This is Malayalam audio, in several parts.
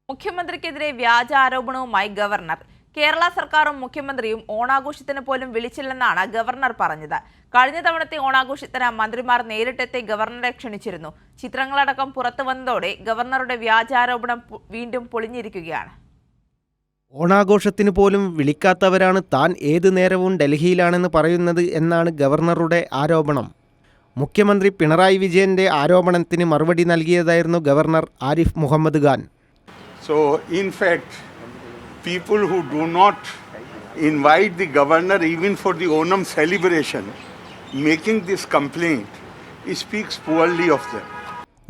മുഖ്യമന്ത്രിക്കെതിരെ വ്യാജ ആരോപണവുമായി ഗവർണർ. കേരള സർക്കാരും മുഖ്യമന്ത്രിയും ഓണാഘോഷത്തിന് പോലും വിളിച്ചില്ലെന്നാണ് ഗവർണർ പറഞ്ഞത്. കഴിഞ്ഞ തവണത്തെ ഓണാഘോഷത്തിന് മന്ത്രിമാർ നേരിട്ടെത്തി ഗവർണറെ ക്ഷണിച്ചിരുന്നു. ചിത്രങ്ങളടക്കം പുറത്തു വന്നതോടെ ഗവർണറുടെ വ്യാജാരോപണം വീണ്ടും പൊളിഞ്ഞിരിക്കുകയാണ്. ഓണാഘോഷത്തിന് പോലും വിളിക്കാത്തവരാണ് താൻ ഏതു നേരവും ഡൽഹിയിലാണെന്ന് പറയുന്നത് എന്നാണ് ഗവർണറുടെ ആരോപണം. മുഖ്യമന്ത്രി പിണറായി വിജയന്റെ ആരോപണത്തിന് മറുപടി നൽകിയതായിരുന്നു governor Arif Muhammad Khan. So, in fact, people who do not invite the governor even for the Onam celebration, making this complaint, speaks poorly of them.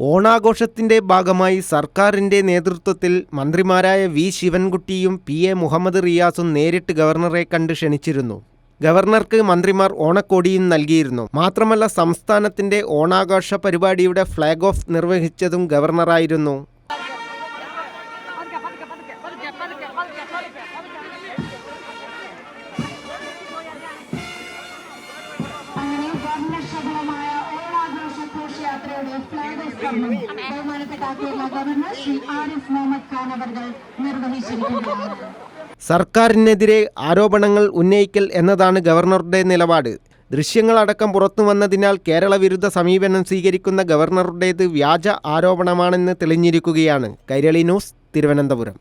ഓണാഘോഷത്തിന്റെ ഭാഗമായി സർക്കാരിന്റെ നേതൃത്വത്തിൽ മന്ത്രിമാരായ വി ശിവൻകുട്ടിയും PA മുഹമ്മദ് റിയാസും നേരിട്ട് ഗവർണറെ കണ്ട് ക്ഷണിച്ചിരുന്നു. ഗവർണർക്ക് മന്ത്രിമാർ ഓണക്കോടിയും നൽകിയിരുന്നു. മാത്രമല്ല, സംസ്ഥാനത്തിന്റെ ഓണാഘോഷ പരിപാടിയുടെ ഫ്ലാഗ് ഓഫ് നിർവഹിച്ചതും ഗവർണറായിരുന്നു. സർക്കാരിനെതിരെ ആരോപണങ്ങൾ ഉന്നയിക്കൽ എന്നതാണ് ഗവർണറുടെ നിലപാട്. ദൃശ്യങ്ങളടക്കം പുറത്തു വന്നതിനാൽ കേരള വിരുദ്ധ സമീപനം സ്വീകരിക്കുന്ന ഗവർണറുടേത് വ്യാജ ആരോപണമാണെന്ന് തെളിഞ്ഞിരിക്കുകയാണ്. കൈരളി ന്യൂസ്, തിരുവനന്തപുരം.